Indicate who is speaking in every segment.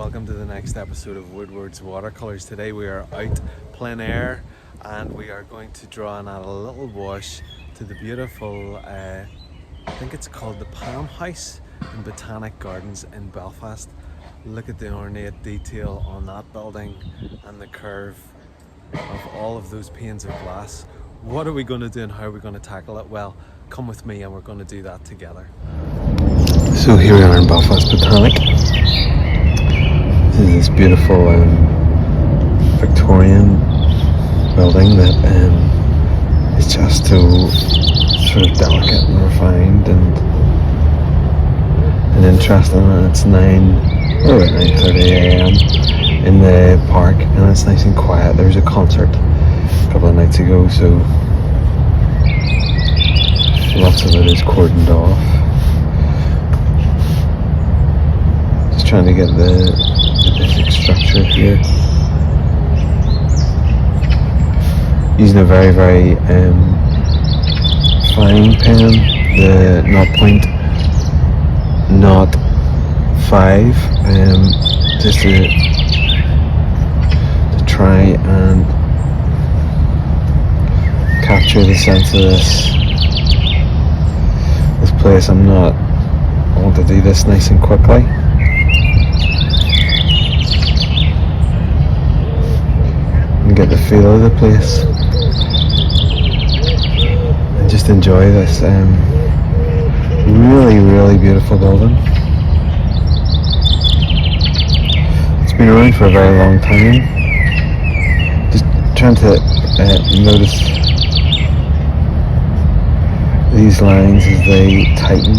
Speaker 1: welcome to the next episode of Woodward's Watercolours. Today we are out plein air and we are going to draw and add a little wash to the beautiful, I think it's called the Palm House in Botanic Gardens in Belfast. Look at the ornate detail on that building and the curve of all of those panes of glass. What are we going to do and how are we going to tackle it? Well, come with me and we're going to do that together. So here we are in Belfast Botanic. This is this beautiful Victorian building that is just so sort of delicate and refined and interesting, and it's 9:30 a.m. in the park and it's nice and quiet. There was a concert a couple of nights ago, so lots of it is cordoned off. Just trying to get the basic structure here. Using a very, very fine pen, the 0.05, just to try and capture the sense of this place. I want to do this nice and quickly. And get the feel of the place. And just enjoy this really, really beautiful building. It's been around for a very long time. Just trying to notice these lines as they tighten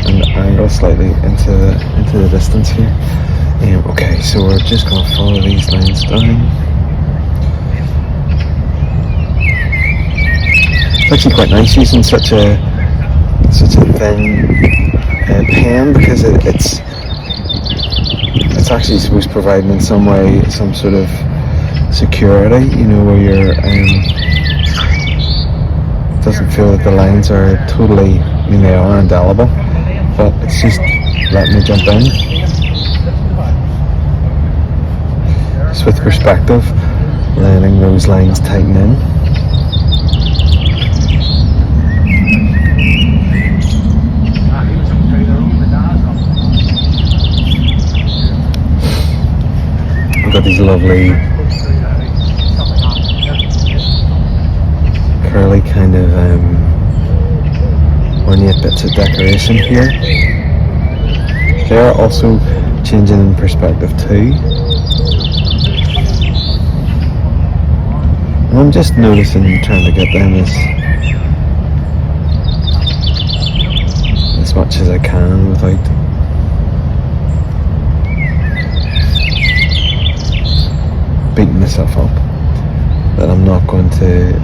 Speaker 1: and angle slightly into the distance here. Okay, so we're just going to follow these lines down. It's actually quite nice using such a thin pen, because it's actually supposed to provide in some way some sort of security, where you're it doesn't feel that the lines are totally, they are indelible, but it's just letting me jump in. Just with perspective, letting those lines tighten in. We've got these lovely curly kind of ornate bits of decoration here. They are also changing in perspective too. And I'm just noticing, trying to get them as much as I can without beating myself up that I'm not going to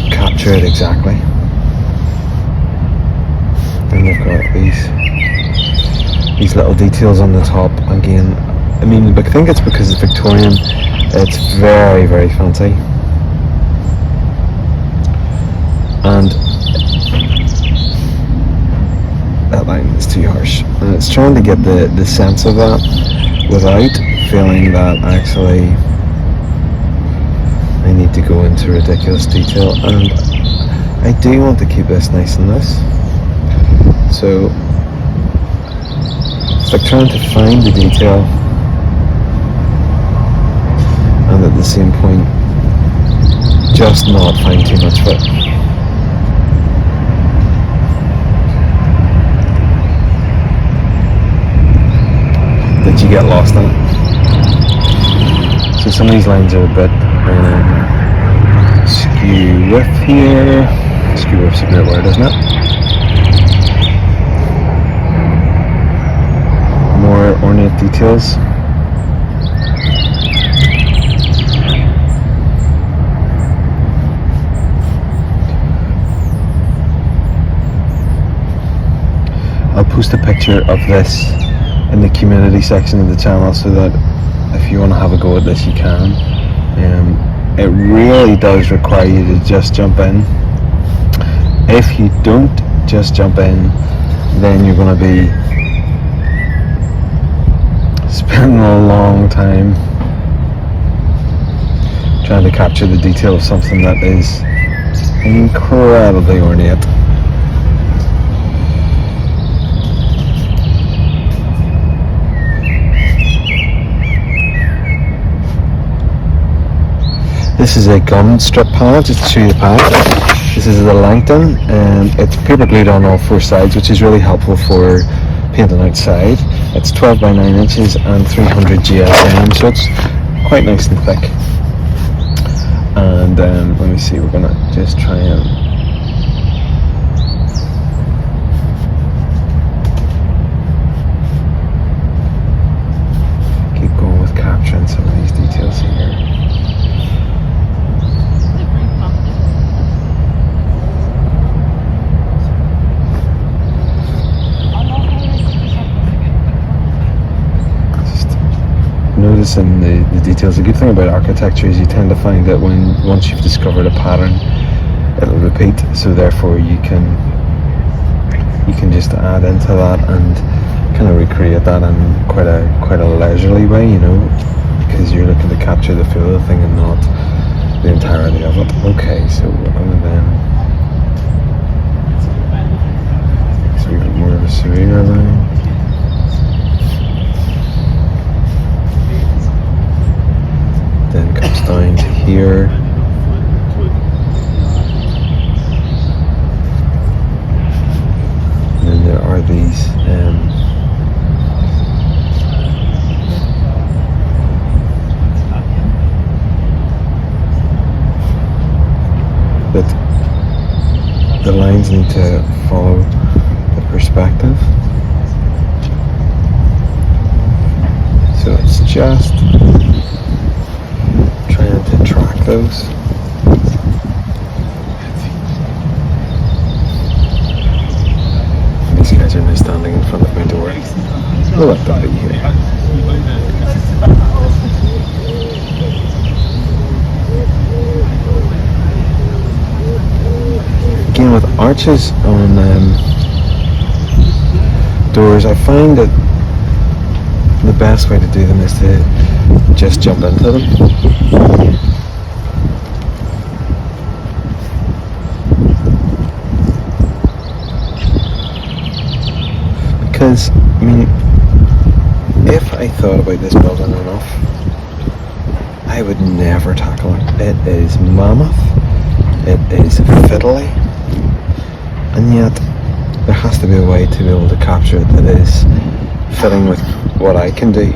Speaker 1: capture it exactly. And we've got these little details on the top again. I think it's because it's Victorian. It's very, very fancy, and that line is too harsh, and it's trying to get the sense of that without feeling that actually I need to go into ridiculous detail, and I do want to keep this nice and loose. So it's like trying to find the detail and at the same point just not find too much of it. That you get lost in it. So some of these lines are a bit skew width here. Skew width's a great word, isn't it? More ornate details. I'll post a picture of this in the community section of the channel so that if you want to have a go at this you can. It really does require you to just jump in. If you don't just jump in, then you're going to be spending a long time trying to capture the detail of something that is incredibly ornate. This is a gum strip panel, just to show you the palette. This is the Langton, and it's paper glued on all four sides, which is really helpful for painting outside. It's 12 by 9 inches and 300 GSM, so it's quite nice and thick. And let me see, we're gonna just try and keep going with capturing some of these details here. Noticing the details. The good thing about architecture is you tend to find that once you've discovered a pattern, it'll repeat. So therefore, you can just add into that and kind of recreate that in quite a leisurely way, you know, because you're looking to capture the feel of the thing and not the entirety of it. Okay, so we're going to then so we got more of a severe line. Then comes down to here. And then there are these but the lines need to follow the perspective. So it's just trying to track those. These guys are now standing in front of my door. We'll let them be here. Again, with arches on doors, I find that the best way to do them is to just jump into them. Because, I mean, if I thought about this building enough, I would never tackle it. It is mammoth, it is fiddly, and yet there has to be a way to be able to capture it that is fitting with what I can do,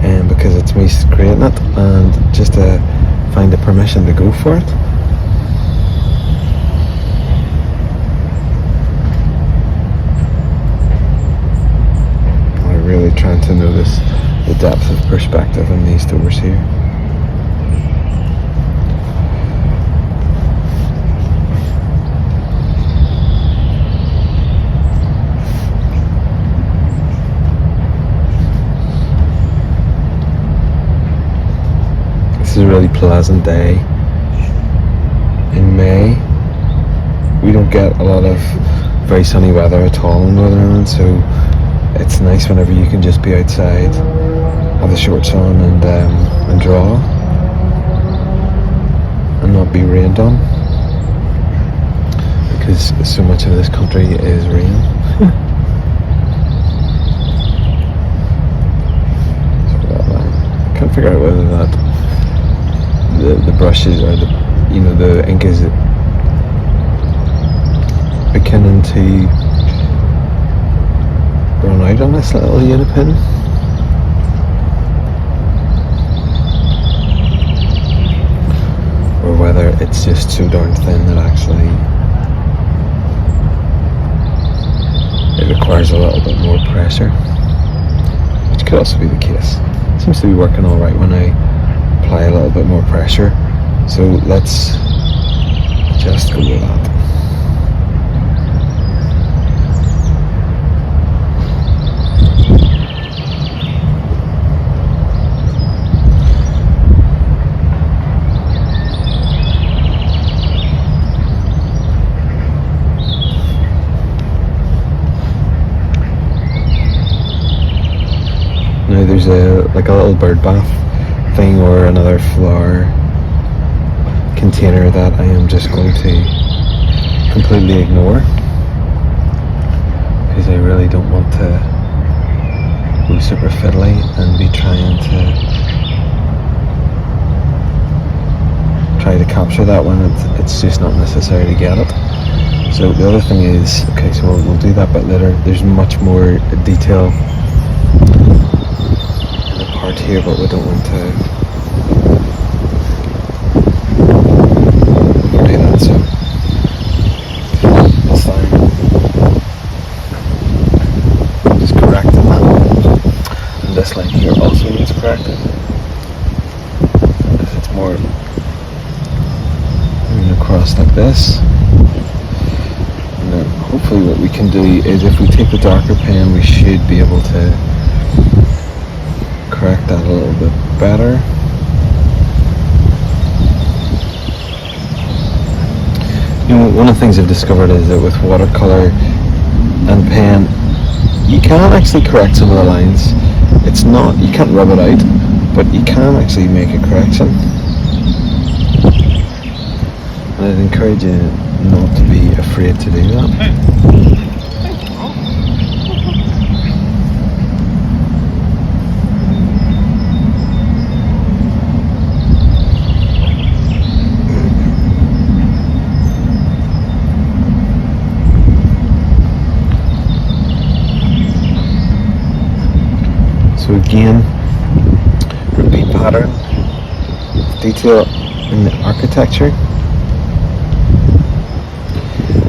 Speaker 1: and because it's me creating it, and just to find the permission to go for it. I'm really trying to notice the depth of perspective in these doors here. This is a really pleasant day in May. We don't get a lot of very sunny weather at all in Northern Ireland, so it's nice whenever you can just be outside, have the shorts on, and draw, and not be rained on, because so much of this country is rain. I can't figure out whether that the brushes or the ink is beginning to run out on this little Unipin. Or whether it's just so darn thin that actually it requires a little bit more pressure, which could also be the case. It seems to be working alright when I apply a little bit more pressure, so let's just go with that. Now there's a like a little bird bath thing or another flower container that I am just going to completely ignore, because I really don't want to go super fiddly and be trying to capture that when it's just not necessary to get it. So the other thing is, okay, so we'll do that bit later. There's much more detail in the part here, but we don't want to do that, so that's fine. Just correcting that. And this line here also needs correcting, because it's more across like this. And then hopefully what we can do is, if we take the darker pen, we should be able to correct that a little bit better. You know, one of the things I've discovered is that with watercolour and pen, you can actually correct some of the lines. It's not, you can't rub it out, but you can actually make a correction. And I'd encourage you not to be afraid to do that. So again, repeat pattern, detail in the architecture.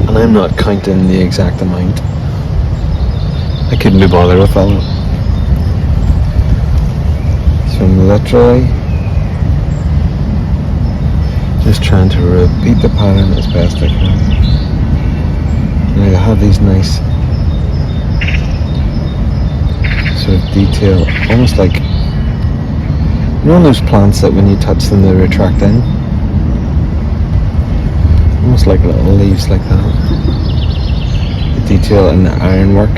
Speaker 1: And I'm not counting the exact amount. I couldn't be bothered with all of it. So I'm literally just trying to repeat the pattern as best I can. And I have these nice sort of detail, almost like, you know those plants that when you touch them they retract in? Almost like little leaves like that. The detail in the ironwork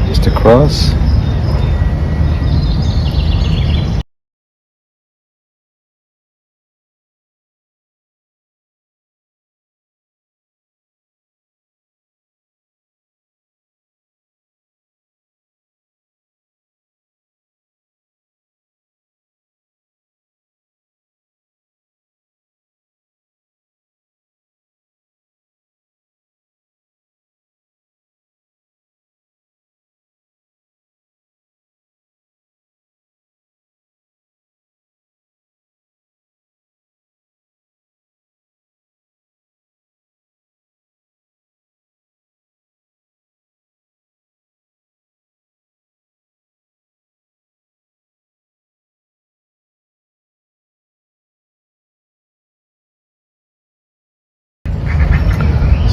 Speaker 1: just across.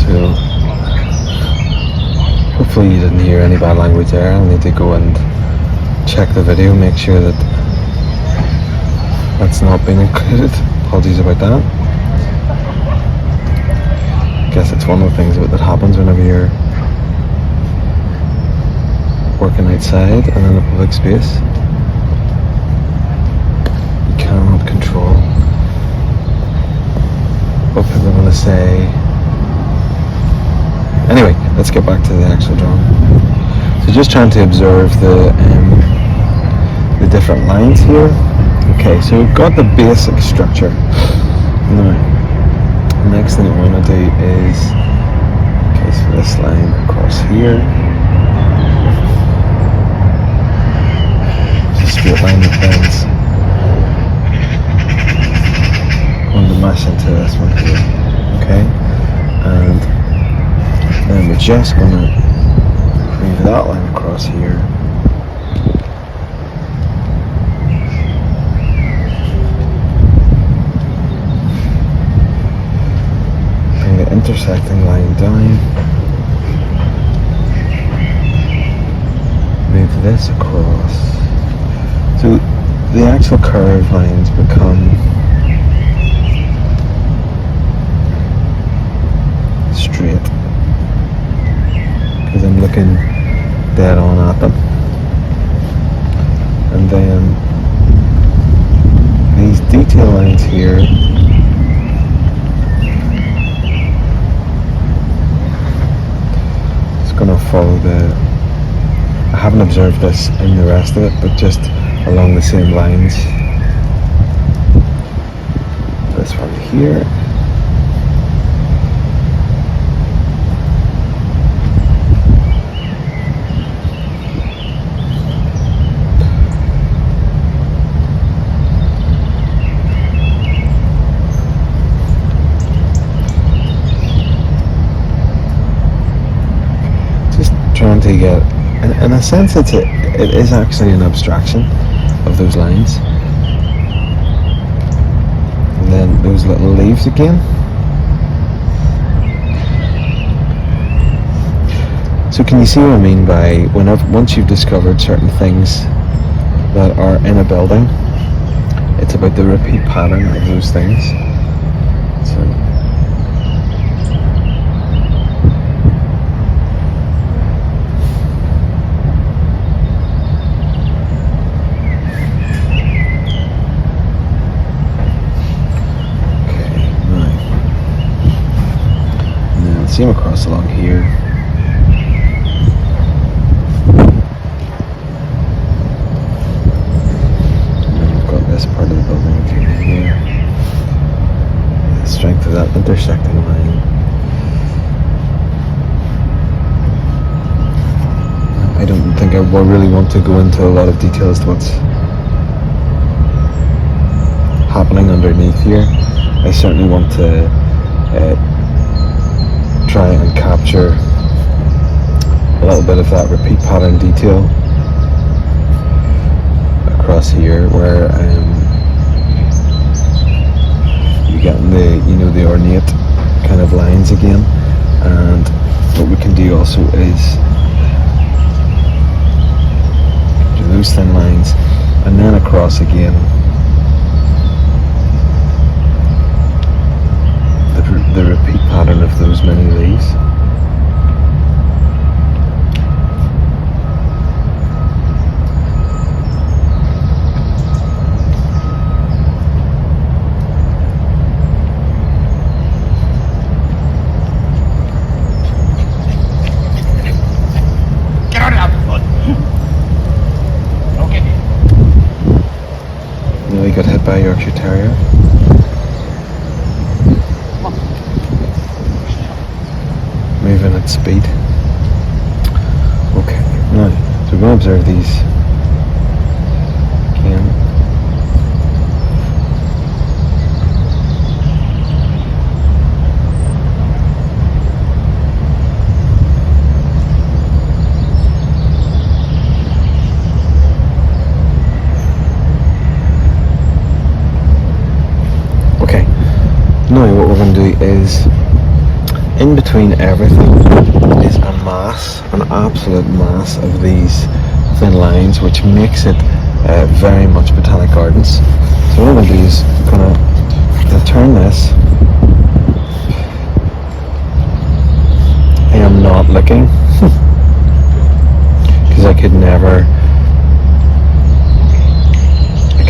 Speaker 1: So hopefully you didn't hear any bad language there. I'll need to go and check the video, make sure that that's not been included. Apologies about that. I guess it's one of the things that happens whenever you're working outside and in a public space. You cannot control what people are going to say. Anyway, let's get back to the actual drawing. So just trying to observe the different lines here. Okay, so we've got the basic structure. Now, the next thing I want to do is, okay, so this line across here. It's a straight line that bends. Going to mash into this one here. Okay, and then we're just going to move that line across here. Bring the intersecting line down. Move this across. So the actual curved lines become straight, because I'm looking dead on at them. and then these detail lines here it's going to follow I haven't observed this in the rest of it, but just along the same lines. This one here. Just trying to get, in a sense, it is actually an abstraction of those lines. And then those little leaves again. So can you see what I mean by once you've discovered certain things that are in a building, it's about the repeat pattern of those things. So see them across along here. And then we've got this part of the building here. The strength of that intersecting line. I don't think I really want to go into a lot of detail as to what's happening underneath here. I certainly want to try and capture a little bit of that repeat pattern detail across here, where you get the ornate kind of lines again. And what we can do also is do those thin lines and then across again the repeat pattern of those many leaves.
Speaker 2: Get out of the foot! Okay.
Speaker 1: Nearly got hit by a Yorkshire Terrier. Moving at speed. Okay, now, so we're going to observe these again. Okay, now what we're going to do is, in between everything is a mass, an absolute mass of these thin lines, which makes it very much Botanic Gardens. So what I'm going to do is going to turn this. I am not looking because I could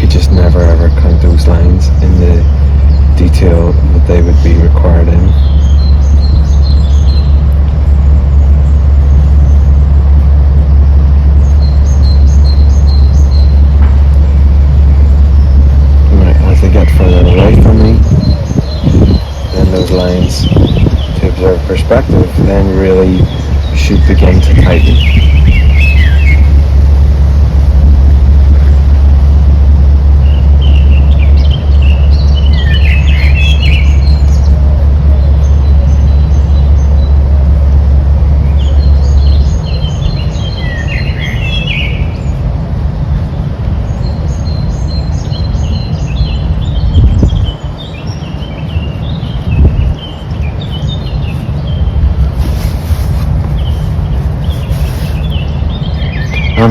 Speaker 1: just never ever count those lines in the detail that they would be required in. As they get further away from me, then those lines to observe perspective then really should begin to tighten.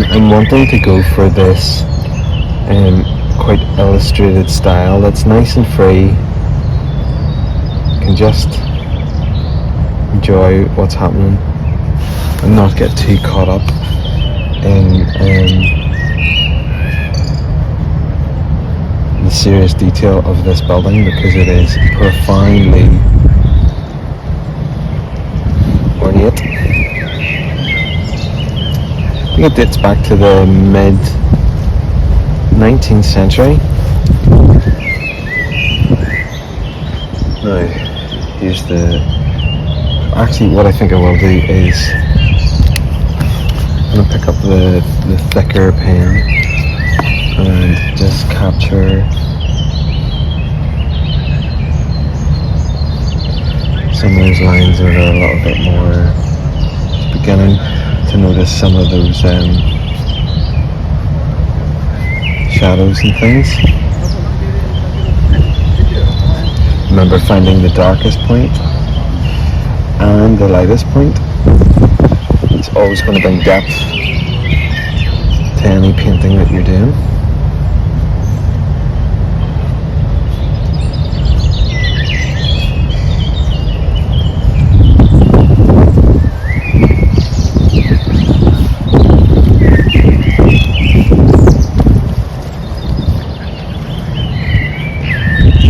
Speaker 1: I'm wanting to go for this quite illustrated style that's nice and free. You can just enjoy what's happening and not get too caught up in serious detail of this building because it is profoundly ornate. I think it dates back to the mid 19th century. Now, here's the... Actually, what I think I will do is I'm going to pick up the thicker pen and just capture some of those lines that are a little bit more, just beginning to notice some of those shadows and things. Remember finding the darkest point and the lightest point. It's always going to bring depth to any painting that you're doing.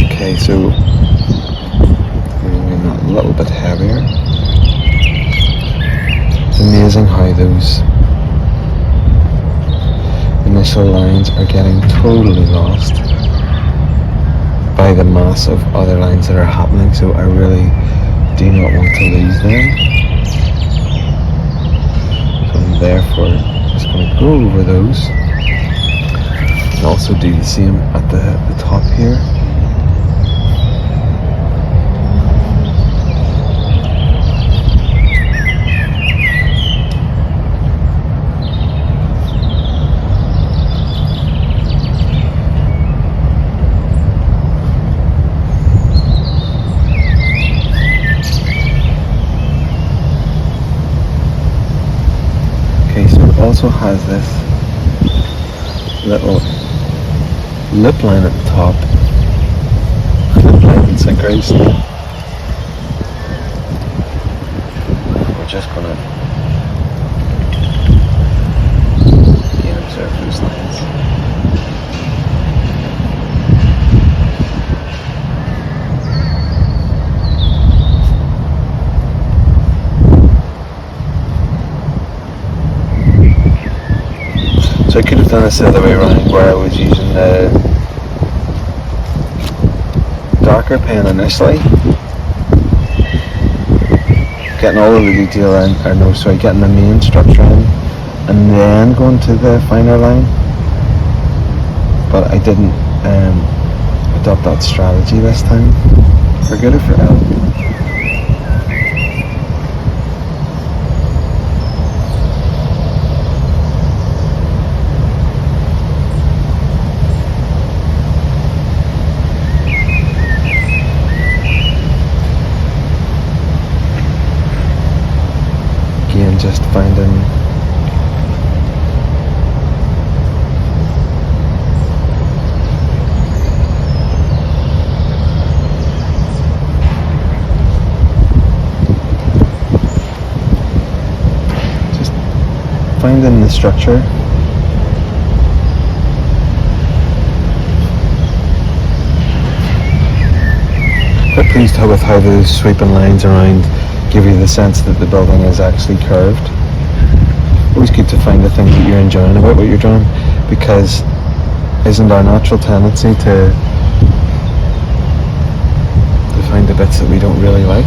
Speaker 1: Okay, so a little bit heavier. It's amazing how those initial lines are getting totally lost by the mass of other lines that are happening, so I really do not want to lose them. So I'm therefore just going to go over those and also do the same at the top here. Also has this little lip line at the top. Lip line and sinkers. We're just gonna again observe those lines. So I could have done this the other way around, where I was using the darker pen initially, getting all of the detail in, getting the main structure in, and then going to the finer line. But I didn't adopt that strategy this time, for good or for ill. Just finding the structure. Quite pleased with how those sweeping lines around give you the sense that the building is actually curved. Always good to find the things that you're enjoying about what you're drawing, because isn't our natural tendency to find the bits that we don't really like?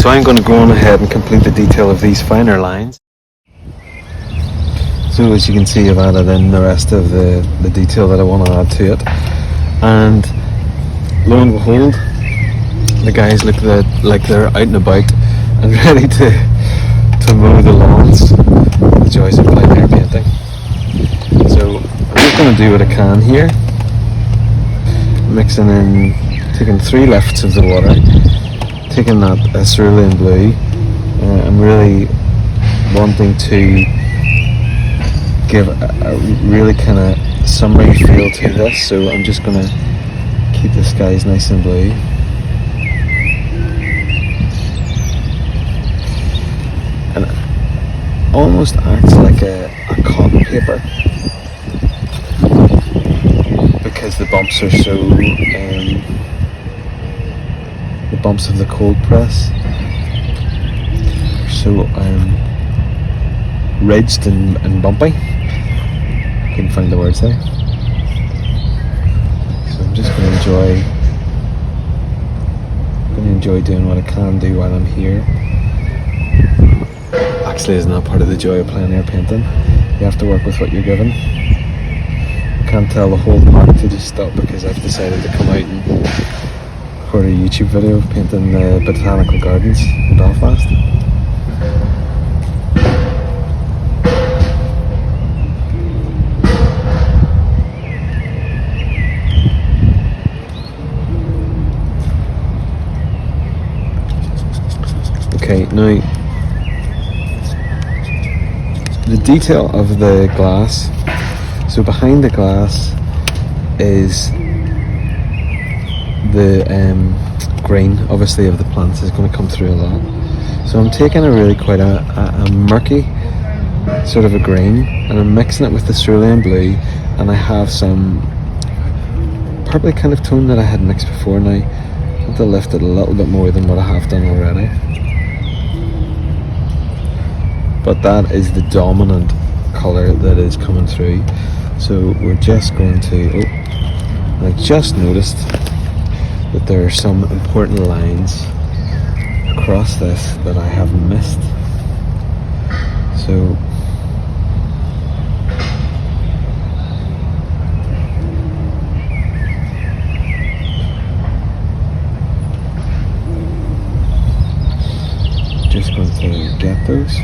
Speaker 1: So I'm going to go on ahead and complete the detail of these finer lines. So as you can see, I've added in the rest of the detail that I want to add to it, and lo and behold, the guys look like they're out and about and ready to mow the lawns. The joys of plein air painting. So I'm just going to do what I can here, mixing in, taking 3 lifts of the water, taking that cerulean blue. I'm really wanting to give a really kind of summery feel to this, so I'm just going to keep the skies nice and blue. And it almost acts like a cotton paper, because the bumps are so, the bumps of the cold press are so ridged and bumpy. Couldn't find the words there. So I'm just going to enjoy doing what I can do while I'm here. Actually, is not part of the joy of plein air painting. You have to work with what you're given. I can't tell the whole park to just stop because I've decided to come out and record a YouTube video of painting the Botanic Gardens in Belfast. Okay, now the detail of the glass. So behind the glass is the grain, obviously, of the plants is going to come through a lot. So I'm taking a really quite a murky sort of a green, and I'm mixing it with the cerulean blue, and I have some purpley kind of tone that I had mixed before. Now I have to lift it a little bit more than what I have done already. But that is the dominant colour that is coming through. So we're just going to, I just noticed that there are some important lines across this that I have missed. So just going to get those,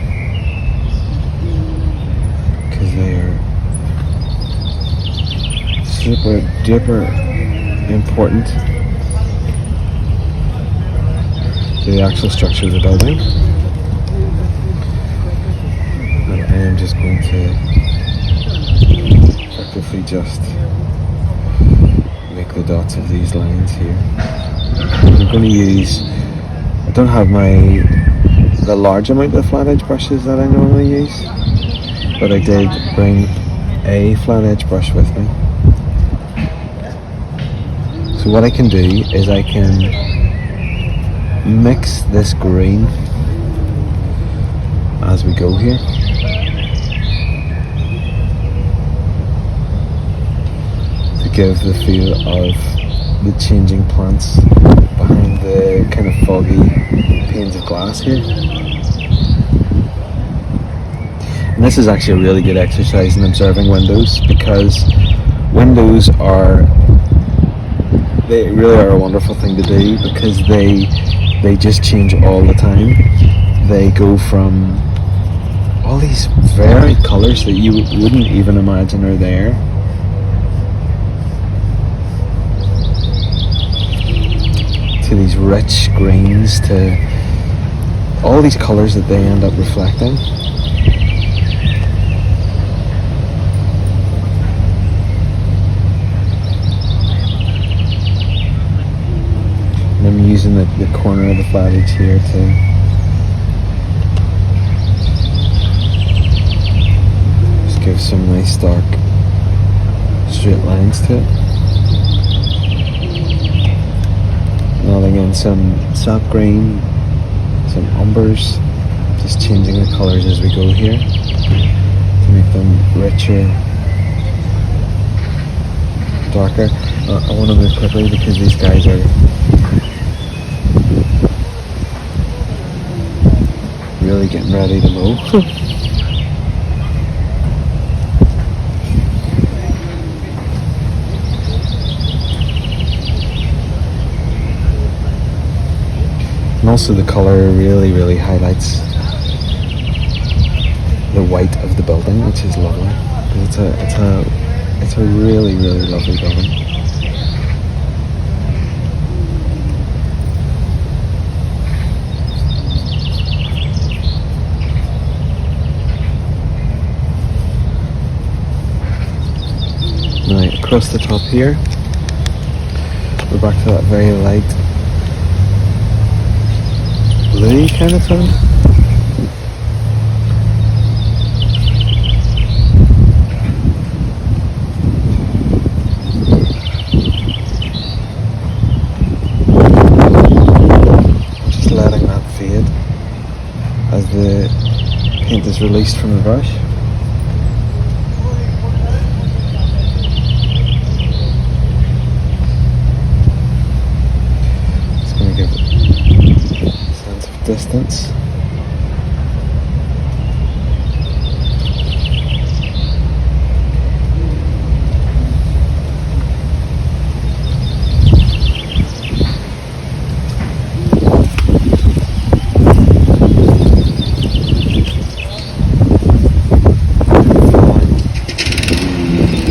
Speaker 1: because they are super duper important to the actual structure of the building. And I am just going to effectively just make the dots of these lines here. I'm going to use, I don't have the large amount of flat edge brushes that I normally use, but I did bring a flat edge brush with me. So what I can do is I can mix this green as we go here. To give the feel of the changing plants behind the kind of foggy panes of glass here. And this is actually a really good exercise in observing windows, because windows they really are a wonderful thing to do, because they just change all the time. They go from all these varied colours that you wouldn't even imagine are there, to these rich greens, to all these colours that they end up reflecting. And I'm using the corner of the flat edge here to just give some nice dark straight lines to it. Adding in some sap green, some umbers, just changing the colours as we go here to make them richer, darker. I want to move quickly because these guys are really getting ready to mow. also the colour really highlights the white of the building, which is lovely. It's a really lovely building. Now across the top here, we're back to that very light blue kind of tone. Just letting that fade as the paint is released from the brush. Distance.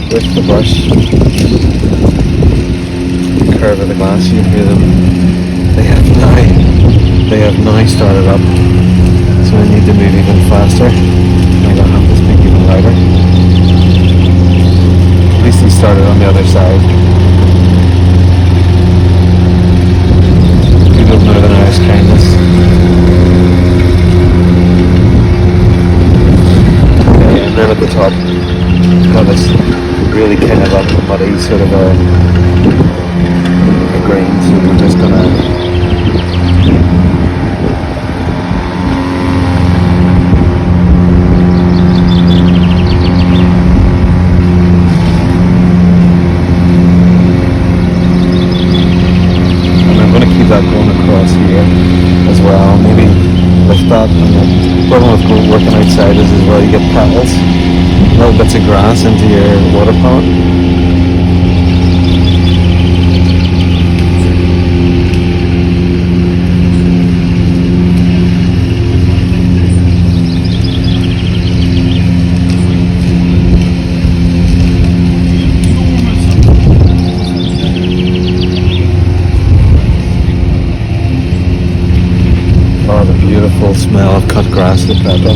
Speaker 1: With the brush, the curve of the glass, you hear them. They have now started up, so I need to move even faster. I'm gonna have to speak even louder. At least he started on the other side. Good old Northern Irish kindness. Okay, and then at the top, got this really kind of up muddy sort of a green, so we're just gonna that going across here as well. Maybe with that, and the problem with working outside is as well you get petals, little bits of grass into your water palette. Smell of cut grass with pepper.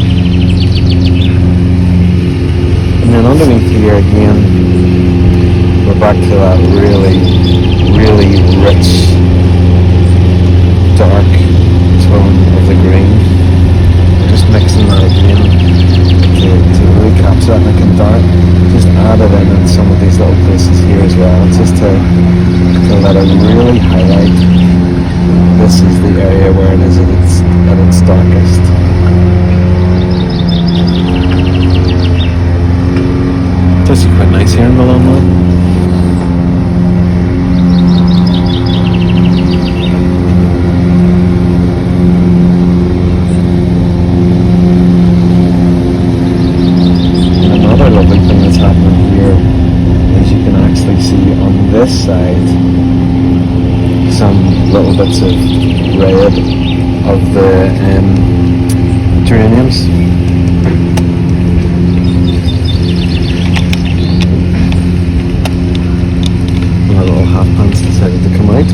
Speaker 1: And then underneath here again, we're back to that really rich, dark tone of the green. Just mixing that again to really capture that look and dark. Just add it in some of these little places here as well, just to let it really highlight. This is the area where it is at its darkest. It's actually quite nice here in Malone though. And another lovely thing that's happening here is you can actually see on this side some little bits of red of the geraniums. My little half pants decided to come out.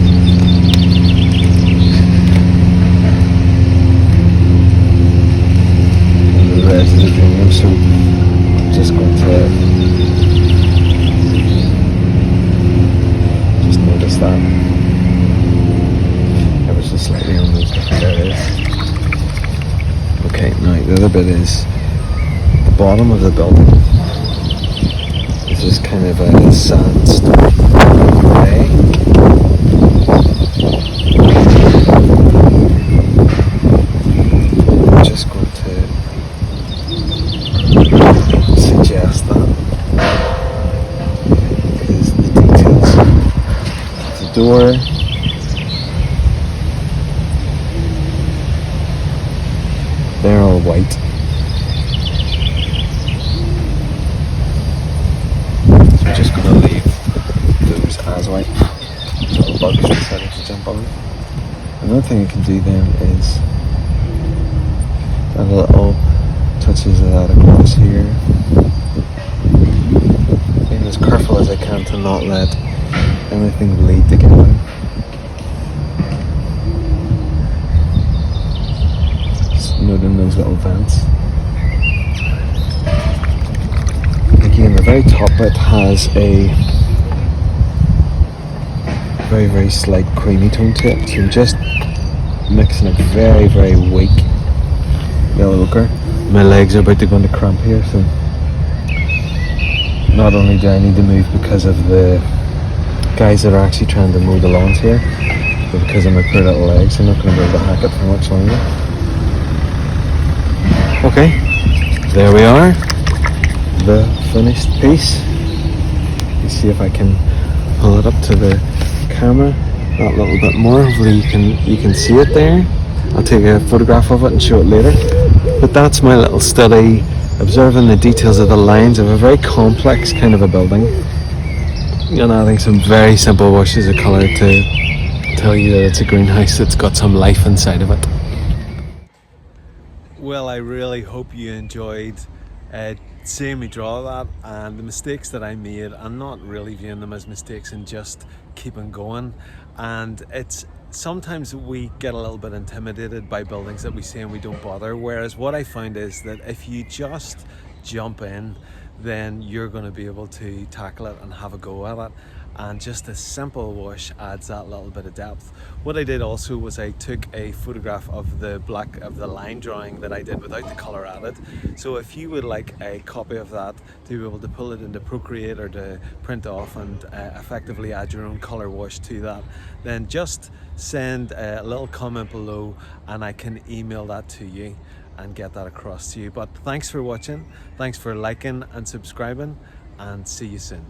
Speaker 1: And the rest of the geraniums, so I'm just going to just notice that. Slightly on those different areas. Okay, now the other bit is the bottom of the building is just kind of a sandstone grey. I'm just going to suggest that because the details of the door. They're all white. So we're just going to leave those as white. Little bugs decided to jump on. And Another thing you can do then is a little touches of that across here. Being as careful as I can to not let anything bleed together. Just noting those little vents. Again, the very top bit has a very, very slight creamy tone to it. So I'm just mixing a very, very weak yellow ochre. My legs are about to go into cramp here, so not only do I need to move because of the guys that are actually trying to mow the lawns here, but because of my poor little legs, I'm not going to be able to hack it for much longer. Okay, there we are, the finished piece. Let's see if I can pull it up to the camera that little bit more. Hopefully you can see it there. I'll take a photograph of it and show it later. But that's my little study, observing the details of the lines of a very complex kind of a building, and adding some very simple washes of colour to tell you that it's a greenhouse that's got some life inside of it. Well, I really hope you enjoyed seeing me draw that, and the mistakes that I made. I'm not really viewing them as mistakes and just keeping going. And it's sometimes we get a little bit intimidated by buildings that we see and we don't bother, whereas what I found is that if you just jump in, then you're going to be able to tackle it and have a go at it, and just a simple wash adds that little bit of depth. What I did also was I took a photograph of the line drawing that I did without the colour added. So if you would like a copy of that to be able to pull it into Procreate or to print off and effectively add your own colour wash to that, then just send a little comment below and I can email that to you and get that across to you. But thanks for watching, thanks for liking and subscribing, and see you soon.